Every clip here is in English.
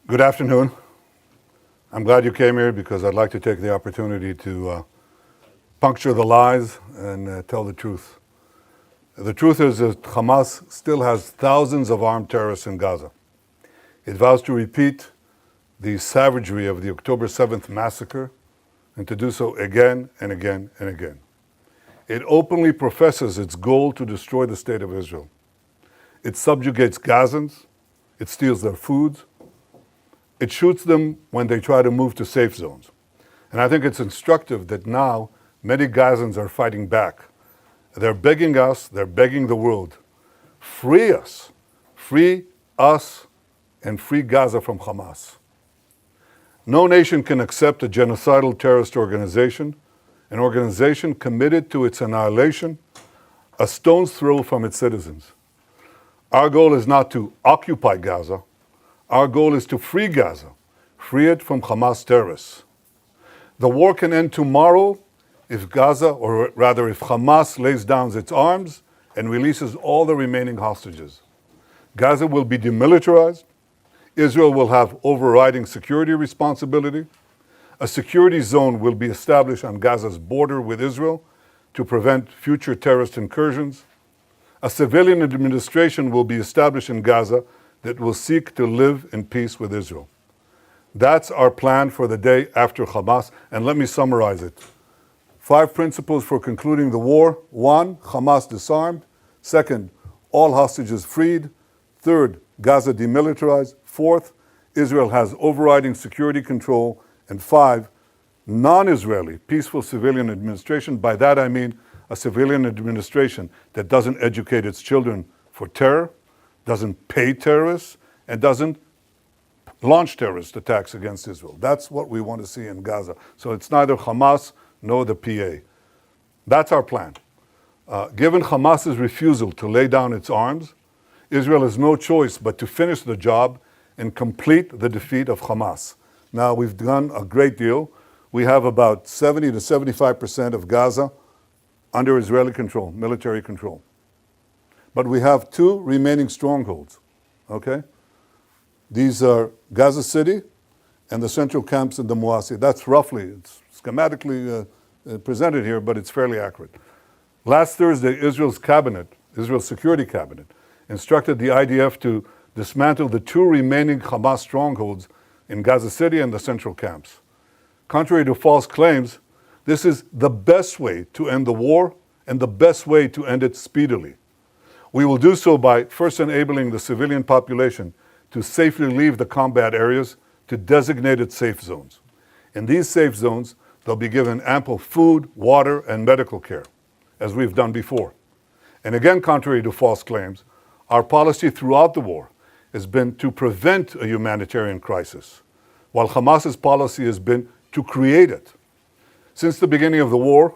Good afternoon. I'm glad you came here because I'd like to take the opportunity to puncture the lies and tell the truth. The truth is that Hamas still has thousands of armed terrorists in Gaza. It vows to repeat the savagery of the October 7th massacre and to do so again and again and again. It openly professes its goal to destroy the state of Israel. It subjugates Gazans. It steals their foods. It shoots them when they try to move to safe zones. And I think it's instructive that now many Gazans are fighting back. They're begging us, they're begging the world, free us, and free Gaza from Hamas. No nation can accept a genocidal terrorist organization, an organization committed to its annihilation, a stone's throw from its citizens. Our goal is not to occupy Gaza. Our goal is to free Gaza, free it from Hamas terrorists. The war can end tomorrow if Gaza, or rather if Hamas lays down its arms and releases all the remaining hostages. Gaza will be demilitarized. Israel will have overriding security responsibility. A security zone will be established on Gaza's border with Israel to prevent future terrorist incursions. A civilian administration will be established in Gaza that will seek to live in peace with Israel. That's our plan for the day after Hamas, and let me summarize it. 5 principles for concluding the war. 1, Hamas disarmed. 2nd, all hostages freed. 3rd, Gaza demilitarized. 4th, Israel has overriding security control. And 5, non-Israeli peaceful civilian administration. By that I mean a civilian administration that doesn't educate its children for terror, doesn't pay terrorists, and doesn't launch terrorist attacks against Israel. That's what we want to see in Gaza. So it's neither Hamas nor the PA. That's our plan. Given Hamas's refusal to lay down its arms, Israel has no choice but to finish the job and complete the defeat of Hamas. Now, we've done a great deal. We have about 70 to 75% of Gaza under Israeli control, military control. But we have 2 remaining strongholds, okay? These are Gaza City and the central camps in the Muasi. That's roughly, it's schematically presented here, but it's fairly accurate. Last Thursday, Israel's Security Cabinet, instructed the IDF to dismantle the 2 remaining Hamas strongholds in Gaza City and the central camps. Contrary to false claims, this is the best way to end the war and the best way to end it speedily. We will do so by first enabling the civilian population to safely leave the combat areas to designated safe zones. In these safe zones, they'll be given ample food, water, and medical care, as we've done before. And again, contrary to false claims, our policy throughout the war has been to prevent a humanitarian crisis, while Hamas's policy has been to create it. Since the beginning of the war,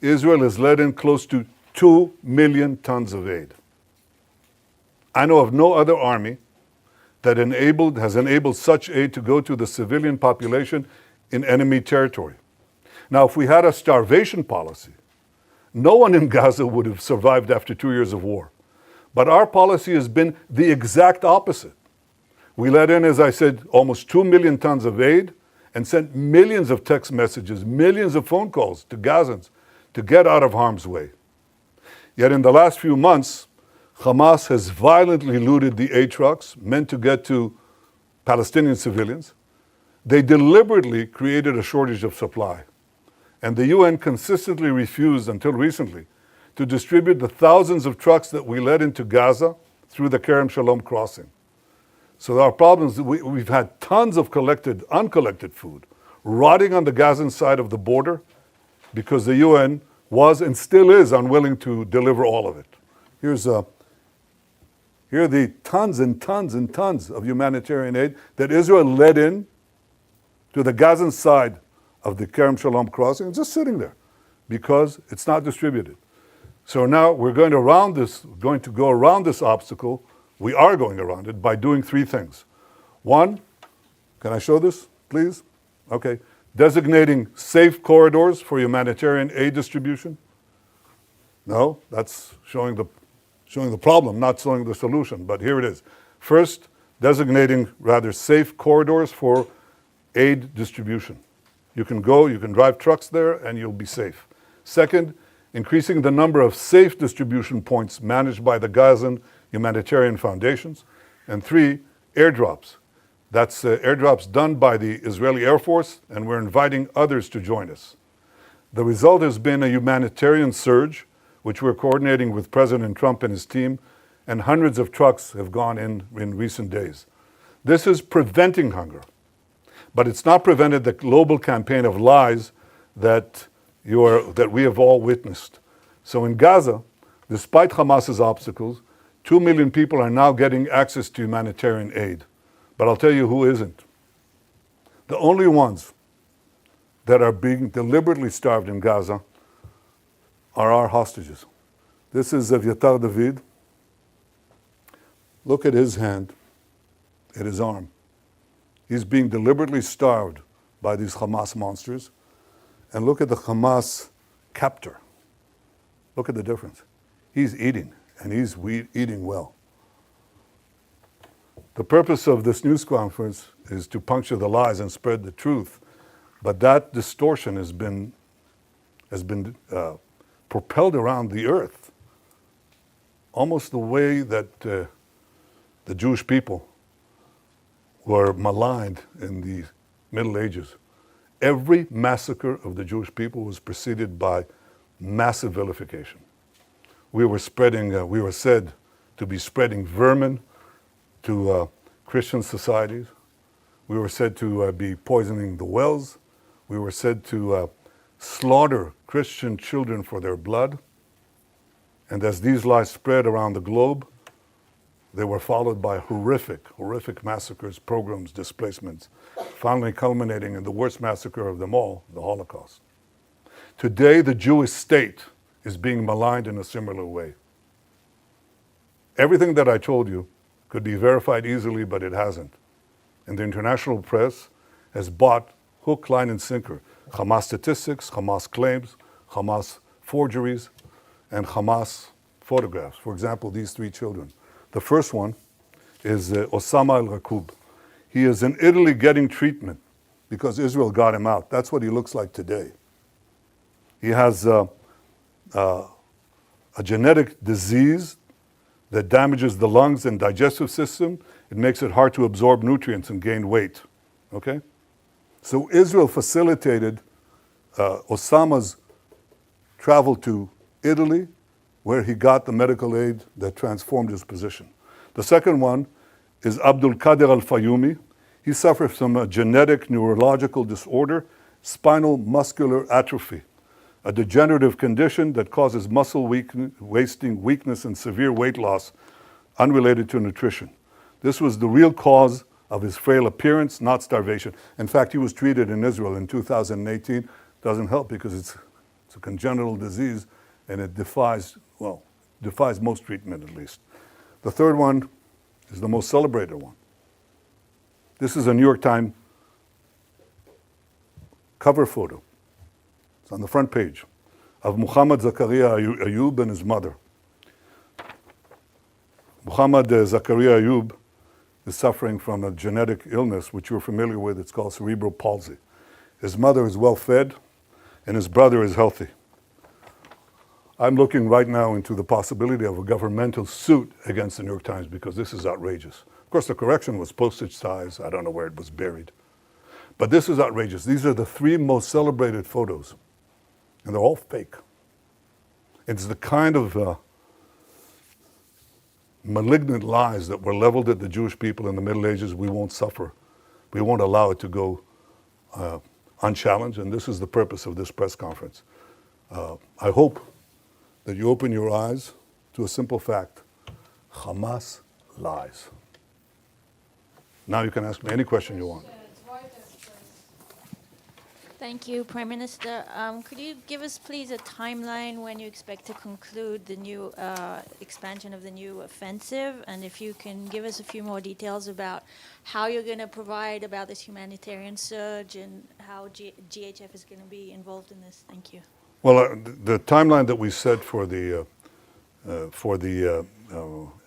Israel has let in close to 2 million tons of aid. I know of no other army that has enabled such aid to go to the civilian population in enemy territory. Now, if we had a starvation policy, no one in Gaza would have survived after 2 years of war. But our policy has been the exact opposite. We let in, as I said, almost 2 million tons of aid and sent millions of text messages, millions of phone calls to Gazans to get out of harm's way. Yet in the last few months, Hamas has violently looted the aid trucks meant to get to Palestinian civilians. They deliberately created a shortage of supply. And the UN consistently refused, until recently, to distribute the thousands of trucks that we led into Gaza through the Kerem Shalom crossing. So our problems, we've had tons of uncollected food rotting on the Gazan side of the border because the UN was and still is unwilling to deliver all of it. Here are the tons and tons and tons of humanitarian aid that Israel led in to the Gazan side of the Kerem Shalom crossing. It's just sitting there because it's not distributed. So now we're going to go around this obstacle. We are going around it by doing 3 things. 1, can I show this, please? Okay. Designating safe corridors for humanitarian aid distribution. No, that's showing the problem, not showing the solution, but here it is. First, designating rather safe corridors for aid distribution. You can go, you can drive trucks there, and you'll be safe. Second, increasing the number of safe distribution points managed by the Gazan humanitarian foundations. And three, airdrops. That's airdrops done by the Israeli Air Force, and we're inviting others to join us. The result has been a humanitarian surge, which we're coordinating with President Trump and his team, and hundreds of trucks have gone in recent days. This is preventing hunger, but it's not prevented the global campaign of lies that we have all witnessed. So in Gaza, despite Hamas's obstacles, 2 million people are now getting access to humanitarian aid. But I'll tell you who isn't. The only ones that are being deliberately starved in Gaza are our hostages. This is Evyatar David. Look at his hand, at his arm. He's being deliberately starved by these Hamas monsters. And look at the Hamas captor. Look at the difference. He's eating, and he's eating well. The purpose of this news conference is to puncture the lies and spread the truth, but that distortion has been propelled around the earth, almost the way that the Jewish people were maligned in the Middle Ages. Every massacre of the Jewish people was preceded by massive vilification. We were said to be spreading vermin to Christian societies. We were said to be poisoning the wells. We were said to slaughter Christian children for their blood. And as these lies spread around the globe, they were followed by horrific massacres, pogroms, displacements, finally culminating in the worst massacre of them all, the Holocaust. Today, the Jewish state is being maligned in a similar way. Everything that I told you could be verified easily, but it hasn't. And the international press has bought hook, line, and sinker Hamas statistics, Hamas claims, Hamas forgeries, and Hamas photographs. For example, these three children. The first one is Osama al-Raqub. He is in Italy getting treatment because Israel got him out. That's what he looks like today. He has a genetic disease that damages the lungs and digestive system. It makes it hard to absorb nutrients and gain weight, okay? So Israel facilitated Osama's travel to Italy, where he got the medical aid that transformed his position. The second one is Abdul Qadir al-Fayumi. He suffers from a genetic neurological disorder, spinal muscular atrophy, a degenerative condition that causes muscle wasting, weakness, and severe weight loss unrelated to nutrition. This was the real cause of his frail appearance, not starvation. In fact, he was treated in Israel in 2018. Doesn't help because it's a congenital disease and it defies most treatment at least. The third one is the most celebrated one. This is a New York Times cover photo. It's on the front page of Muhammad Zakaria Ayub and his mother. Muhammad Zakaria Ayub is suffering from a genetic illness, which you're familiar with. It's called cerebral palsy. His mother is well fed, and his brother is healthy. I'm looking right now into the possibility of a governmental suit against the New York Times because this is outrageous. Of course, the correction was postage size. I don't know where it was buried. But this is outrageous. These are the three most celebrated photos, and they're all fake. It's the kind of malignant lies that were leveled at the Jewish people in the Middle Ages. We won't suffer. We won't allow it to go unchallenged, and this is the purpose of this press conference. I hope that you open your eyes to a simple fact. Hamas lies. Now you can ask me any question you want. Thank you, Prime Minister. Could you give us, please, a timeline when you expect to conclude the new expansion of the new offensive? And if you can give us a few more details about how you're going to provide about this humanitarian surge and how GHF is going to be involved in this. Thank you. Well, the timeline that we set for the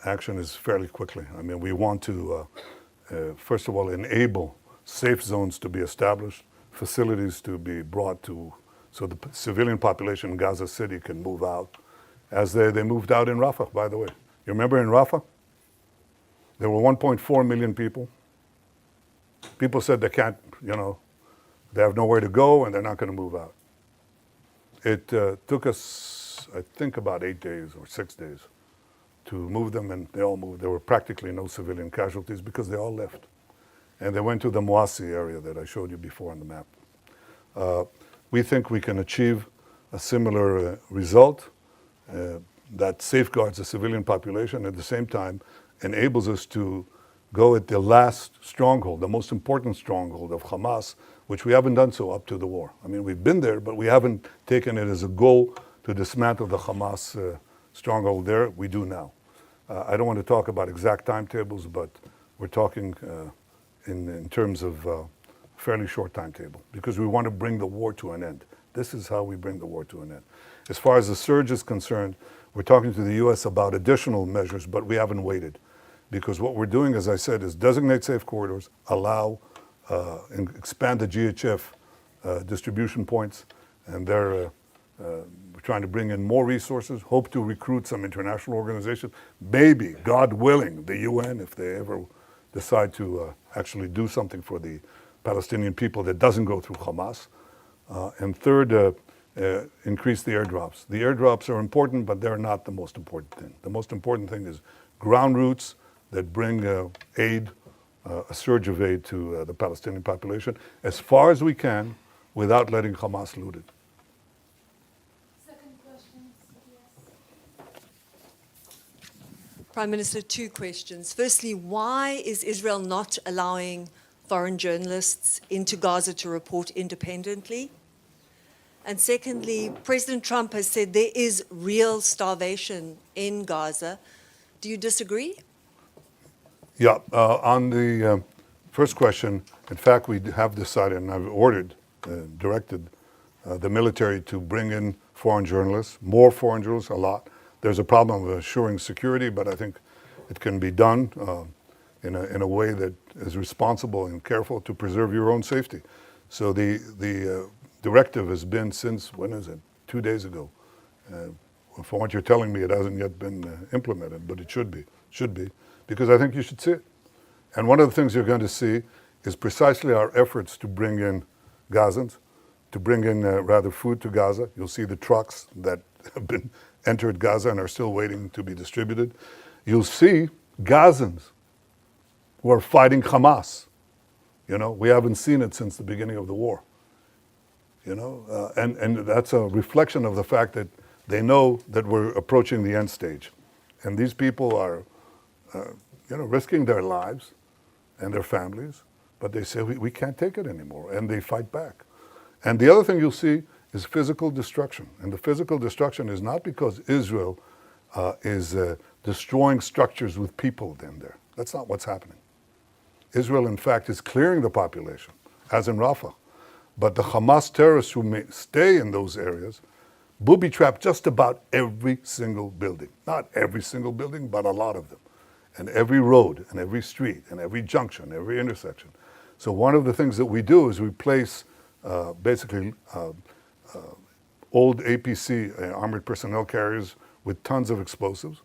action is fairly quickly. I mean, we want to first of all, enable safe zones to be established, facilities to be brought to, so the civilian population in Gaza City can move out, as they moved out in Rafah, by the way. You remember in Rafah? There were 1.4 million people. People said they can't, they have nowhere to go and they're not going to move out. It took us, I think, about 8 days or 6 days to move them, and they all moved. There were practically no civilian casualties because they all left. And they went to the Muasi area that I showed you before on the map. We think we can achieve a similar result that safeguards the civilian population, at the same time enables us to go at the last stronghold, the most important stronghold of Hamas, which we haven't done so up to the war. I mean, we've been there, but we haven't taken it as a goal to dismantle the Hamas stronghold there. We do now. I don't want to talk about exact timetables, but we're talking in terms of a fairly short timetable, because we want to bring the war to an end. This is how we bring the war to an end. As far as the surge is concerned, we're talking to the U.S. about additional measures, but we haven't waited. Because what we're doing, as I said, is designate safe corridors, allow, and expand the GHF distribution points, and we're trying to bring in more resources, hope to recruit some international organizations, maybe, God willing, the UN, if they ever decide to actually do something for the Palestinian people that doesn't go through Hamas. And third, increase the airdrops. The airdrops are important, but they're not the most important thing. The most important thing is ground routes that bring aid, a surge of aid to the Palestinian population, as far as we can, without letting Hamas loot it. Second question, yes. Prime Minister, 2 questions. Firstly, why is Israel not allowing foreign journalists into Gaza to report independently? And secondly, President Trump has said there is real starvation in Gaza. Do you disagree? Yeah, on the first question, in fact, we have decided, and I've ordered, directed the military to bring in foreign journalists, more foreign journalists, a lot. There's a problem of assuring security, but I think it can be done in a way that is responsible and careful to preserve your own safety. So the directive has been since, when is it? 2 days ago. From what you're telling me, it hasn't yet been implemented, but it should be, because I think you should see it. And one of the things you're going to see is precisely our efforts to bring in Gazans, to bring in rather food to Gaza. You'll see the trucks that have been entered Gaza and are still waiting to be distributed. You'll see Gazans who are fighting Hamas. We haven't seen it since the beginning of the war. And that's a reflection of the fact that they know that we're approaching the end stage. And these people are, risking their lives and their families, but they say, we can't take it anymore, and they fight back. And the other thing you'll see is physical destruction. And the physical destruction is not because Israel is destroying structures with people in there. That's not what's happening. Israel, in fact, is clearing the population, as in Rafah. But the Hamas terrorists who may stay in those areas booby-trap just about every single building. Not every single building, but a lot of them. And every road, and every street, and every junction, every intersection. So one of the things that we do is we place basically old APC, armored personnel carriers, with tons of explosives,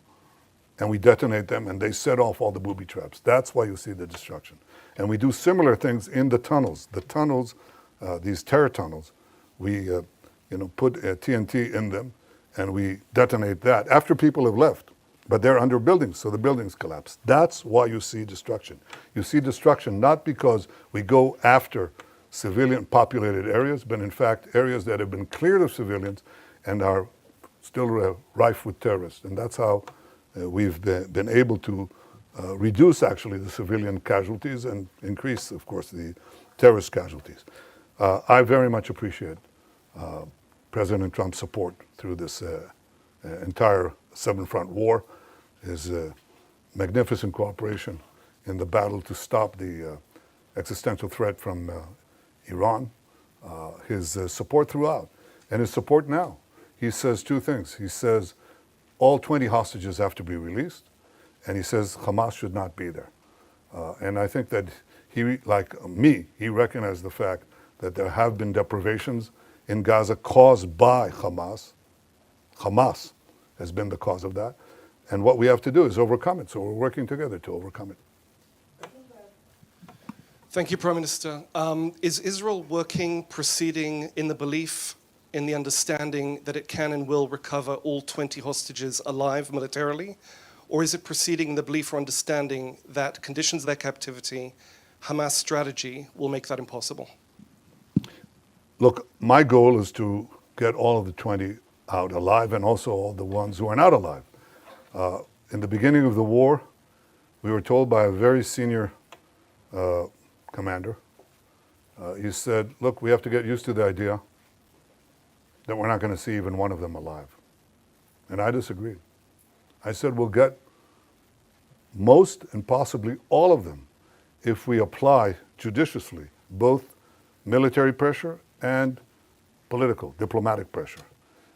and we detonate them, and they set off all the booby traps. That's why you see the destruction. And we do similar things in the tunnels. The tunnels, these terror tunnels, we put TNT in them, and we detonate that after people have left. But they're under buildings, so the buildings collapse. That's why you see destruction. You see destruction not because we go after civilian populated areas, but in fact areas that have been cleared of civilians and are still rife with terrorists. And that's how we've been able to reduce actually the civilian casualties and increase, of course, the terrorist casualties. I very much appreciate President Trump's support through this entire seven-front war, his magnificent cooperation in the battle to stop the existential threat from Iran, his support throughout, and his support now. He says 2 things. He says all 20 hostages have to be released, and he says Hamas should not be there. And I think that he, like me, he recognized the fact that there have been deprivations in Gaza caused by Hamas. Hamas has been the cause of that. And what we have to do is overcome it. So we're working together to overcome it. Thank you, Prime Minister. Is Israel working, proceeding in the belief, in the understanding that it can and will recover all 20 hostages alive militarily? Or is it proceeding in the belief or understanding that conditions of their captivity, Hamas strategy, will make that impossible? Look, my goal is to get all of the 20 out alive and also all the ones who are not alive. In the beginning of the war, we were told by a very senior commander, he said, look, we have to get used to the idea that we're not going to see even one of them alive. And I disagreed. I said, we'll get most and possibly all of them if we apply judiciously both military pressure and political, diplomatic pressure.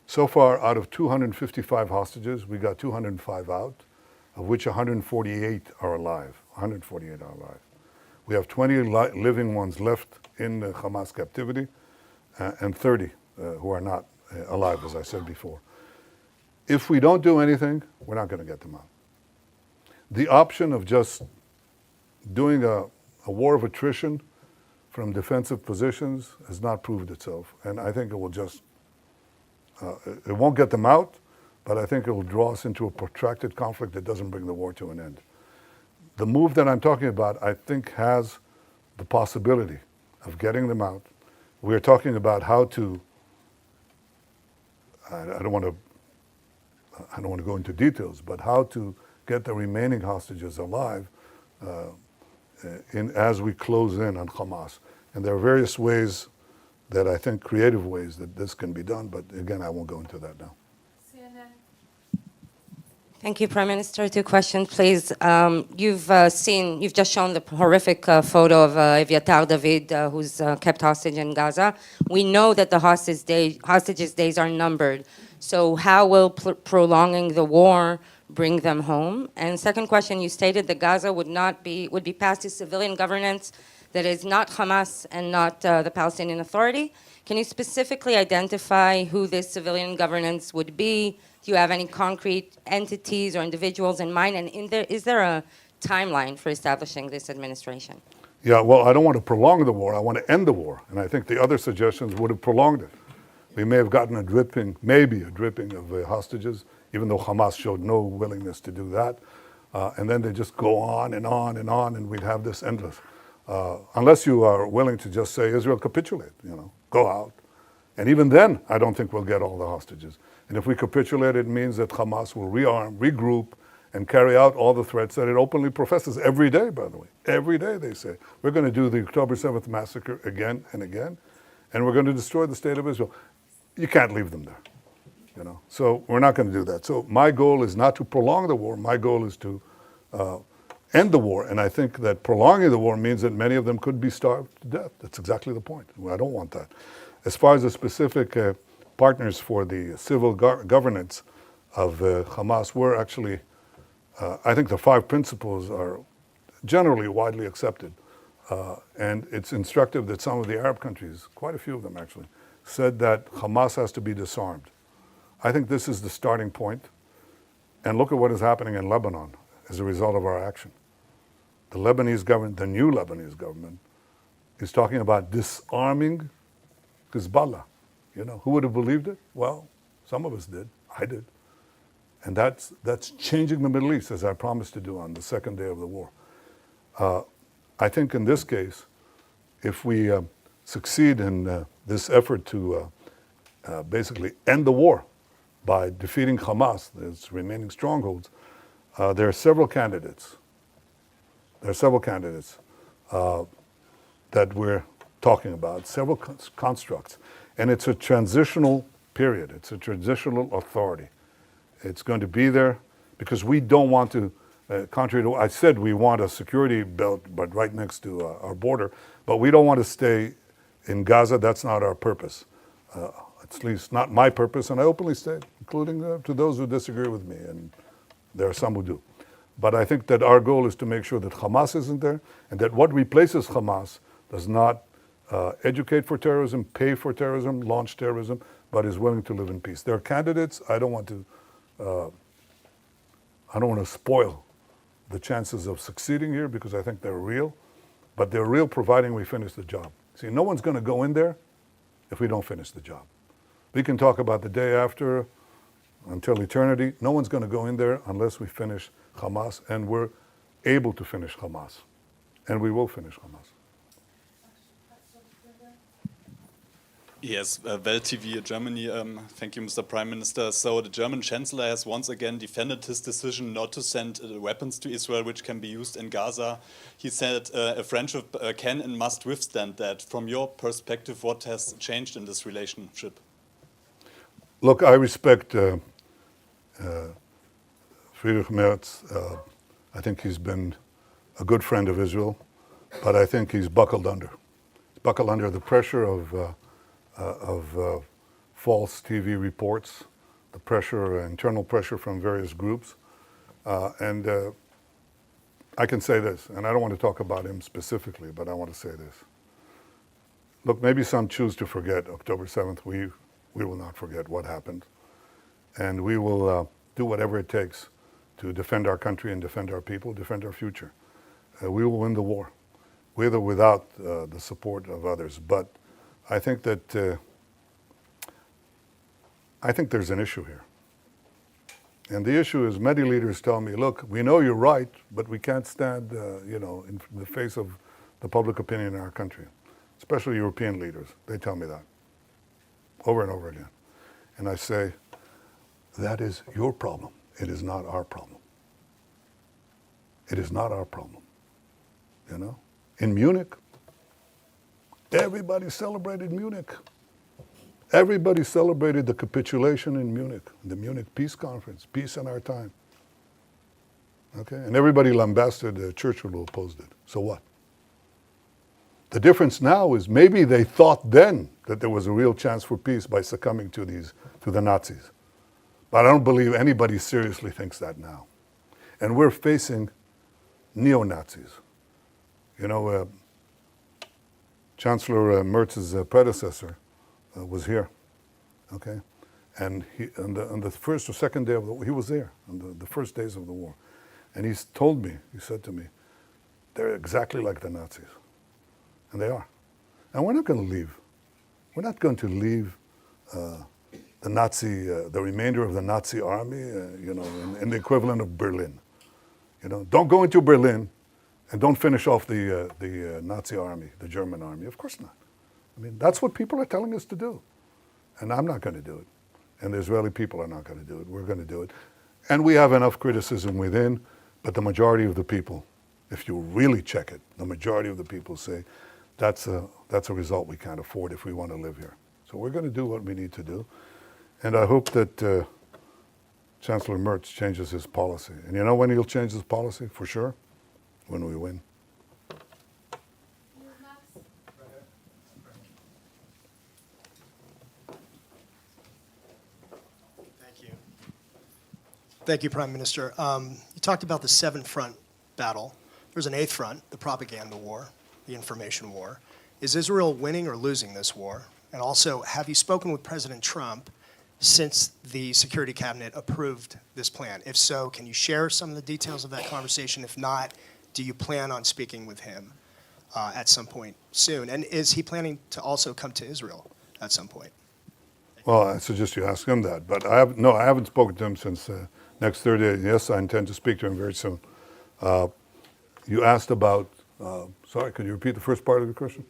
So far, out of 255 hostages, we got 205 out, of which 148 are alive. 148 are alive. We have 20 living ones left in Hamas captivity, and 30 who are not alive, as I said before. If we don't do anything, we're not going to get them out. The option of just doing a war of attrition from defensive positions has not proved itself, and I think it will just, it won't get them out, but I think it will draw us into a protracted conflict that doesn't bring the war to an end. The move that I'm talking about, I think, has the possibility of getting them out. We're talking about how to, I don't want to go into details, but how to get the remaining hostages alive as we close in on Hamas. And there are various ways that I think, creative ways that this can be done, but again, I won't go into that now. Thank you, Prime Minister. 2 questions, please. You've just shown the horrific photo of Eviatar David, who's kept hostage in Gaza. We know that the hostages' days are numbered. So how will prolonging the war bring them home? And second question, you stated that Gaza would be passed to civilian governance that is not Hamas and not the Palestinian Authority. Can you specifically identify who this civilian governance would be? Do you have any concrete entities or individuals in mind? And is there a timeline for establishing this administration? Yeah, well, I don't want to prolong the war. I want to end the war. And I think the other suggestions would have prolonged it. We may have gotten maybe a dripping of hostages, even though Hamas showed no willingness to do that. And then they just go on and on and on, and we'd have this endless. Unless you are willing to just say, Israel, capitulate, go out. And even then, I don't think we'll get all the hostages. And if we capitulate, it means that Hamas will rearm, regroup, and carry out all the threats that it openly professes every day, by the way. Every day they say, we're going to do the October 7th massacre again and again, and we're going to destroy the state of Israel. You can't leave them there, So we're not going to do that. So my goal is not to prolong the war. My goal is to end the war. And I think that prolonging the war means that many of them could be starved to death. That's exactly the point. I don't want that. As far as the specific partners for the civil governance of Hamas, we're actually, I think the 5 principles are generally widely accepted. And it's instructive that some of the Arab countries, quite a few of them actually, said that Hamas has to be disarmed. I think this is the starting point. And look at what is happening in Lebanon as a result of our action. The Lebanese government, the new Lebanese government, is talking about disarming Hezbollah. Who would have believed it? Well, some of us did. I did. And that's changing the Middle East, as I promised to do on the second day of the war. I think in this case, if we succeed in this effort to basically end the war by defeating Hamas, its remaining strongholds, there are several candidates. That we're talking about, several constructs. And it's a transitional period. It's a transitional authority. It's going to be there because we don't want to, contrary to what I said, we want a security belt, but right next to our border. But we don't want to stay in Gaza. That's not our purpose. At least not my purpose. And I openly state, including to those who disagree with me. And there are some who do. But I think that our goal is to make sure that Hamas isn't there, and that what replaces Hamas does not educate for terrorism, pay for terrorism, launch terrorism, but is willing to live in peace. There are candidates. I don't want to spoil the chances of succeeding here because I think they're real, but they're real providing we finish the job. See, no one's going to go in there if we don't finish the job. We can talk about the day after until eternity. No one's going to go in there unless we finish Hamas, and we're able to finish Hamas, and we will finish Hamas. Yes, Welt TV Germany. Thank you, Mr. Prime Minister. So the German Chancellor has once again defended his decision not to send weapons to Israel, which can be used in Gaza. He said a friendship can and must withstand that. From your perspective, what has changed in this relationship? Look, I respect Friedrich Merz. I think he's been a good friend of Israel, but I think he's buckled under. He's buckled under the pressure of false TV reports, the pressure, internal pressure from various groups. And I can say this, and I don't want to talk about him specifically, but I want to say this. Look, maybe some choose to forget October 7th. We will not forget what happened. And we will do whatever it takes to defend our country and defend our people, defend our future. We will win the war, with or without the support of others. But I think that there's an issue here. And the issue is many leaders tell me, look, we know you're right, but we can't stand, in the face of the public opinion in our country, especially European leaders. They tell me that over and over again. And I say, that is your problem. It is not our problem. It is not our problem. In Munich, everybody celebrated Munich. Everybody celebrated the capitulation in Munich, the Munich Peace Conference, peace in our time. Okay? And everybody lambasted Churchill who opposed it. So what? The difference now is maybe they thought then that there was a real chance for peace by succumbing to the Nazis. But I don't believe anybody seriously thinks that now. And we're facing neo-Nazis. Chancellor Merz's predecessor was here, okay? And he, on the first or second day of the war, he was there, on the first days of the war. And he said to me, they're exactly like the Nazis. And they are. And we're not going to leave. We're not going to leave the remainder of the Nazi army, in the equivalent of Berlin. Don't go into Berlin and don't finish off the Nazi army, the German army. Of course not. I mean, that's what people are telling us to do. And I'm not going to do it. And the Israeli people are not going to do it. We're going to do it. And we have enough criticism within, but the majority of the people, if you really check it, the majority of the people say, that's a result we can't afford if we want to live here. So we're going to do what we need to do. And I hope that Chancellor Merz changes his policy. And you know when he'll change his policy, for sure? When we win. Thank you, Prime Minister. You talked about the 7-front battle. There's an 8th front, the propaganda war, the information war. Is Israel winning or losing this war? And also, have you spoken with President Trump since the Security Cabinet approved this plan? If so, can you share some of the details of that conversation? If not, do you plan on speaking with him at some point soon? And is he planning to also come to Israel at some point? Well, I suggest you ask him that. But I haven't spoken to him since next Thursday. Yes, I intend to speak to him very soon. You asked about, sorry, could you repeat the first part of your question?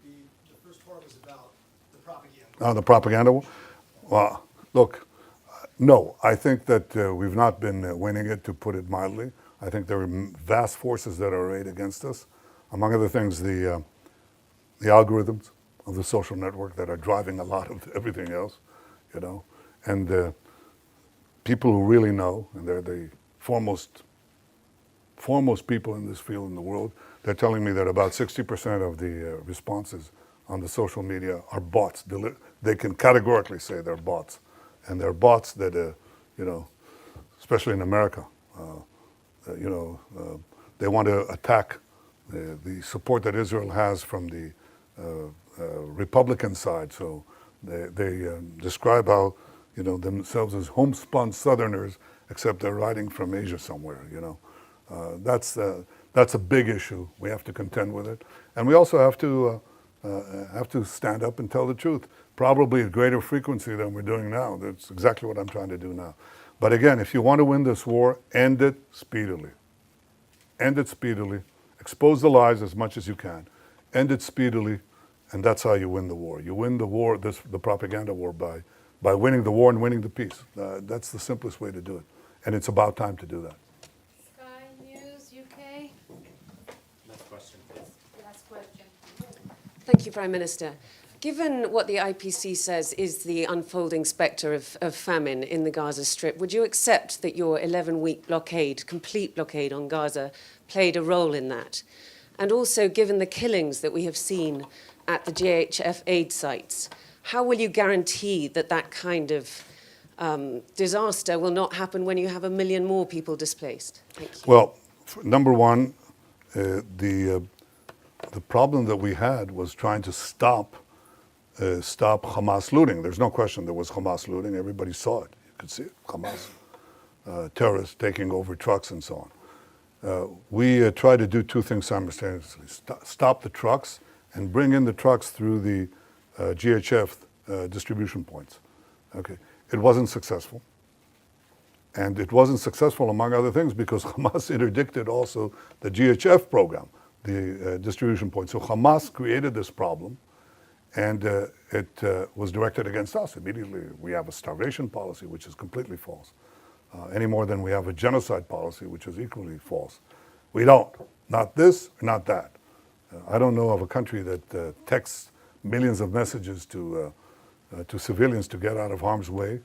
The first part was about the propaganda. Oh, the propaganda war? Well, look, no, I think that we've not been winning it, to put it mildly. I think there are vast forces that are arrayed against us. Among other things, the algorithms of the social network that are driving a lot of everything else, and people who really know, and they're the foremost people in this field in the world, they're telling me that about 60% of the responses on the social media are bots. They can categorically say they're bots. And they're bots that, especially in America, they want to attack the support that Israel has from the Republican side. So they describe how, themselves as homespun Southerners, except they're riding from Asia somewhere. That's a big issue. We have to contend with it, and we also have to stand up and tell the truth. Probably at greater frequency than we're doing now. That's exactly what I'm trying to do now. But again, if you want to win this war, end it speedily. End it speedily. Expose the lies as much as you can. End it speedily, and that's how you win the war. You win the war, the propaganda war, by winning the war and winning the peace. That's the simplest way to do it, and it's about time to do that. Sky News UK. Last question, please. Last question. Thank you, Prime Minister. Given what the IPC says is the unfolding spectre of famine in the Gaza Strip, would you accept that your 11-week blockade, complete blockade on Gaza, played a role in that? And also, given the killings that we have seen at the GHF aid sites, how will you guarantee that that kind of disaster will not happen when you have 1 million more people displaced? Thank you. Well, number one, the problem that we had was trying to stop Hamas looting. There's no question there was Hamas looting. Everybody saw it. You could see it. Hamas terrorists taking over trucks and so on. We tried to do two things simultaneously. Stop the trucks and bring in the trucks through the GHF distribution points. Okay. It wasn't successful. And it wasn't successful, among other things, because Hamas interdicted also the GHF program, the distribution point. So Hamas created this problem, and it was directed against us. Immediately, we have a starvation policy, which is completely false, any more than we have a genocide policy, which is equally false. We don't. Not this, not that. I don't know of a country that texts millions of messages to civilians to get out of harm's way,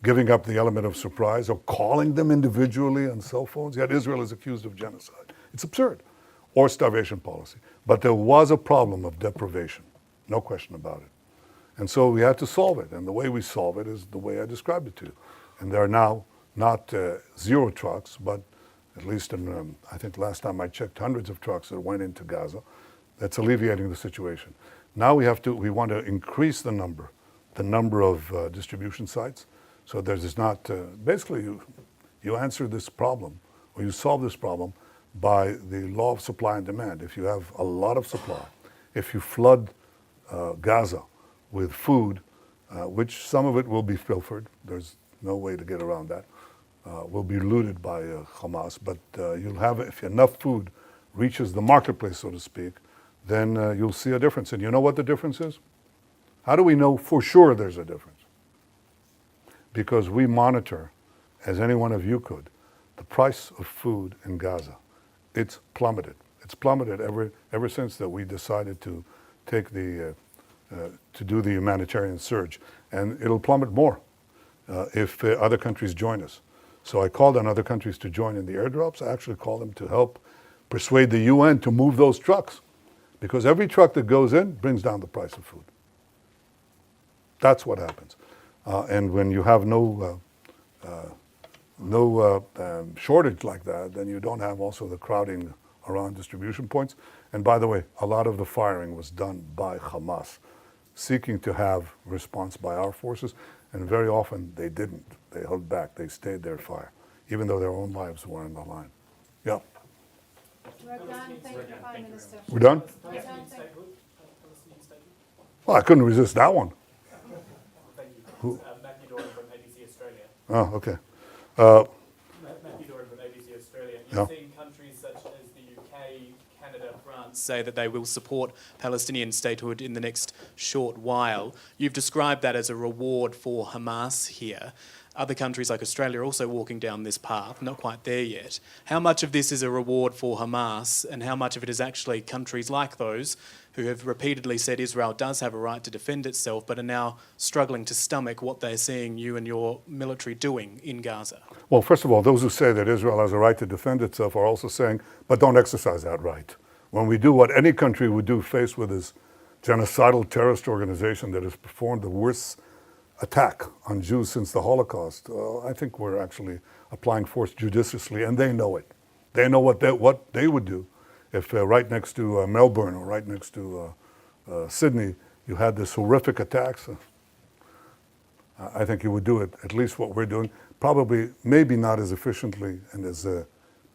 giving up the element of surprise, or calling them individually on cell phones, yet Israel is accused of genocide. It's absurd. Or starvation policy. But there was a problem of deprivation. No question about it. And so we had to solve it. And the way we solve it is the way I described it to you. And there are now not 0 trucks, but at least in, I think last time I checked, hundreds of trucks that went into Gaza. That's alleviating the situation. Now we want to increase the number of distribution sites. So there's not, basically you answer this problem, or you solve this problem by the law of supply and demand. If you have a lot of supply, if you flood Gaza with food, which some of it will be pilfered, there's no way to get around that, will be looted by Hamas, but you'll have, if enough food reaches the marketplace, so to speak, then you'll see a difference. And you know what the difference is? How do we know for sure there's a difference? Because we monitor, as any one of you could, the price of food in Gaza. It's plummeted. It's plummeted ever since that we decided to take to do the humanitarian surge. And it'll plummet more if other countries join us. So I called on other countries to join in the airdrops. I actually called them to help persuade the UN to move those trucks. Because every truck that goes in brings down the price of food. That's what happens. And when you have no shortage like that, then you don't have also the crowding around distribution points. And by the way, a lot of the firing was done by Hamas, seeking to have response by our forces, and very often they didn't. They held back. They stayed their fire, even though their own lives were on the line. Yeah. We're done. Thank you, Prime Minister. We're done? We're done. Thank you. Well, I couldn't resist that one. Who? Matthew Doran from ABC Australia. Oh, okay. Matthew Doran from ABC Australia. You've Yeah. seen countries such as the UK, Canada, France say that they will support Palestinian statehood in the next short while. You've described that as a reward for Hamas here. Other countries like Australia are also walking down this path, not quite there yet. How much of this is a reward for Hamas, and how much of it is actually countries like those who have repeatedly said Israel does have a right to defend itself, but are now struggling to stomach what they're seeing you and your military doing in Gaza? Well, first of all, those who say that Israel has a right to defend itself are also saying, but don't exercise that right. When we do what any country would do faced with this genocidal terrorist organization that has performed the worst attack on Jews since the Holocaust, I think we're actually applying force judiciously, and they know it. They know what they would do if right next to Melbourne or right next to Sydney you had this horrific attacks. I think you would do it, at least what we're doing, probably maybe not as efficiently and as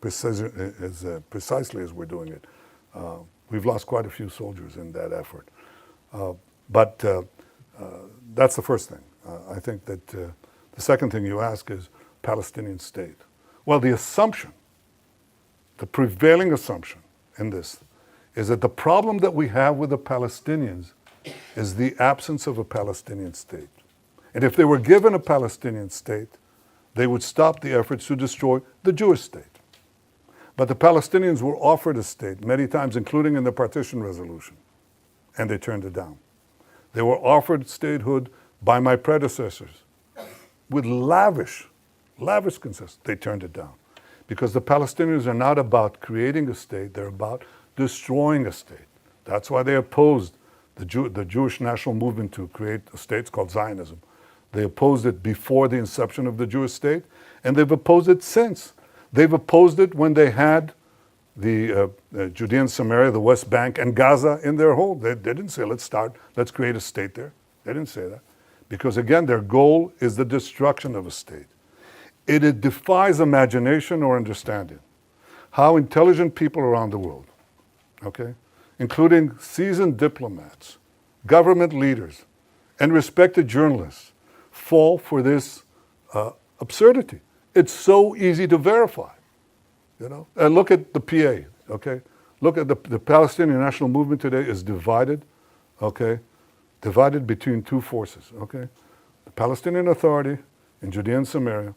precisely as we're doing it. We've lost quite a few soldiers in that effort. But that's the first thing. I think that the second thing you ask is Palestinian state. Well, the assumption, the prevailing assumption in this is that the problem that we have with the Palestinians is the absence of a Palestinian state. And if they were given a Palestinian state, they would stop the efforts to destroy the Jewish state. But the Palestinians were offered a state many times, including in the partition resolution, and they turned it down. They were offered statehood by my predecessors with lavish concessions. They turned it down. Because the Palestinians are not about creating a state, they're about destroying a state. That's why they opposed the Jewish national movement to create a state. It's called Zionism. They opposed it before the inception of the Jewish state, and they've opposed it since. They've opposed it when they had the Judea and Samaria, the West Bank, and Gaza in their hold. They didn't say, let's create a state there. They didn't say that. Because again, their goal is the destruction of a state. It defies imagination or understanding how intelligent people around the world, okay, including seasoned diplomats, government leaders, and respected journalists, fall for this absurdity. It's so easy to verify, you know. And look at the PA, okay? Look at the Palestinian national movement today is divided, okay? Divided between two forces, okay? The Palestinian Authority in Judea and Samaria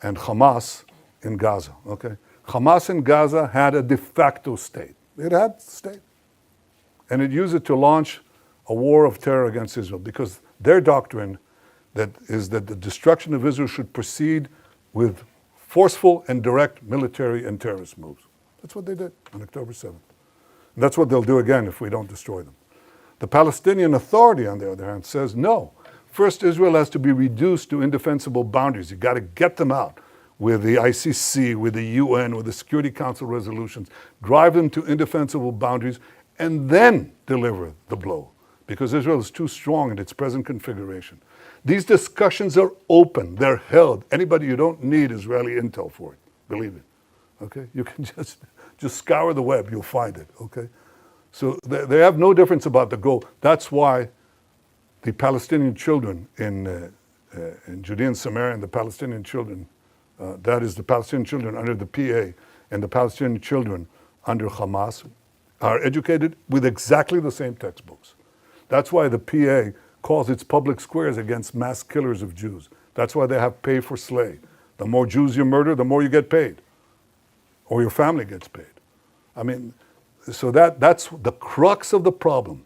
and Hamas in Gaza, okay? Hamas in Gaza had a de facto state. It had a state. And it used it to launch a war of terror against Israel because their doctrine is that the destruction of Israel should proceed with forceful and direct military and terrorist moves. That's what they did on October 7th. And that's what they'll do again if we don't destroy them. The Palestinian Authority, on the other hand, says no. First, Israel has to be reduced to indefensible boundaries. You've got to get them out with the ICC, with the UN, with the Security Council resolutions, drive them to indefensible boundaries, and then deliver the blow, because Israel is too strong in its present configuration. These discussions are open, they're held. You don't need Israeli intel for it, believe it, okay? You can just scour the web, you'll find it, okay? So they have no difference about the goal. That's why the Palestinian children in Judea and Samaria and the Palestinian children, that is the Palestinian children under the PA and the Palestinian children under Hamas, are educated with exactly the same textbooks. That's why the PA calls its public squares against mass killers of Jews. That's why they have pay for slay. The more Jews you murder, the more you get paid, or your family gets paid. I mean, so that's the crux of the problem.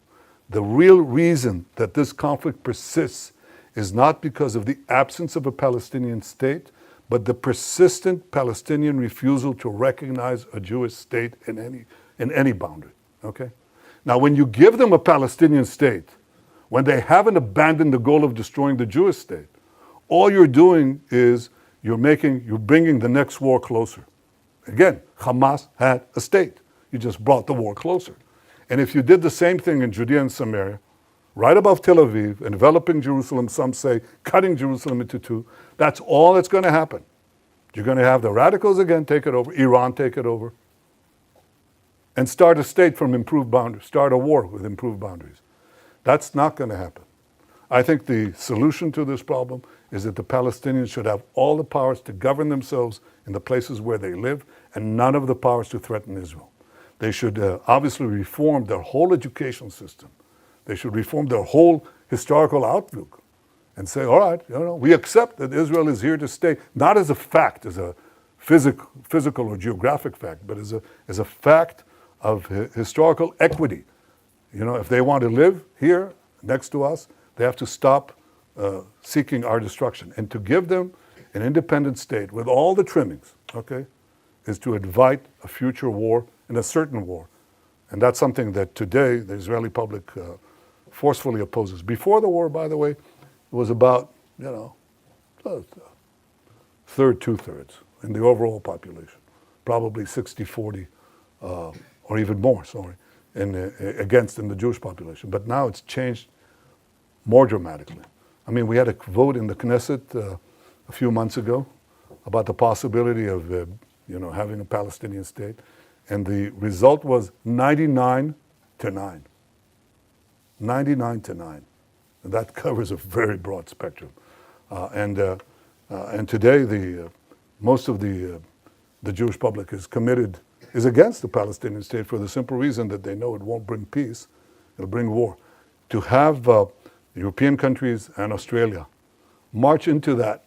The real reason that this conflict persists is not because of the absence of a Palestinian state, but the persistent Palestinian refusal to recognize a Jewish state in any boundary, okay? Now, when you give them a Palestinian state, when they haven't abandoned the goal of destroying the Jewish state, all you're doing is you're bringing the next war closer. Again, Hamas had a state. You just brought the war closer. And if you did the same thing in Judea and Samaria, right above Tel Aviv, enveloping Jerusalem, some say cutting Jerusalem into two, that's all that's going to happen. You're going to have the radicals again take it over, Iran take it over, and start a state from improved boundaries, start a war with improved boundaries. That's not going to happen. I think the solution to this problem is that the Palestinians should have all the powers to govern themselves in the places where they live and none of the powers to threaten Israel. They should obviously reform their whole education system. They should reform their whole historical outlook and say, all right, we accept that Israel is here to stay, not as a fact, as a physical or geographic fact, but as a fact of historical equity. If they want to live here next to us, they have to stop seeking our destruction. And to give them an independent state with all the trimmings, okay, is to invite a future war and a certain war. And that's something that today the Israeli public forcefully opposes. Before the war, by the way, it was about, third, two-thirds in the overall population. probably 60-40, or even more, sorry, in the Jewish population. But now it's changed more dramatically. I mean, we had a vote in the Knesset a few months ago about the possibility of, having a Palestinian state, and the result was 99-9. 99-9. And that covers a very broad spectrum. And today, most of the Jewish public is against the Palestinian state for the simple reason that they know it won't bring peace, it'll bring war. To have European countries and Australia march into that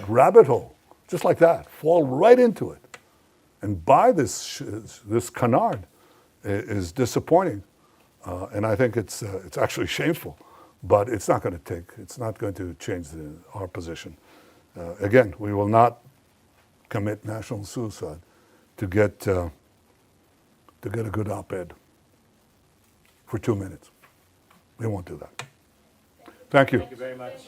rabbit hole, just like that, fall right into it, and buy this canard is disappointing, and I think it's actually shameful. But it's not going to change our position. Again, we will not commit national suicide to get a good op-ed for 2 minutes. We won't do that. Thank you. Thank you very much.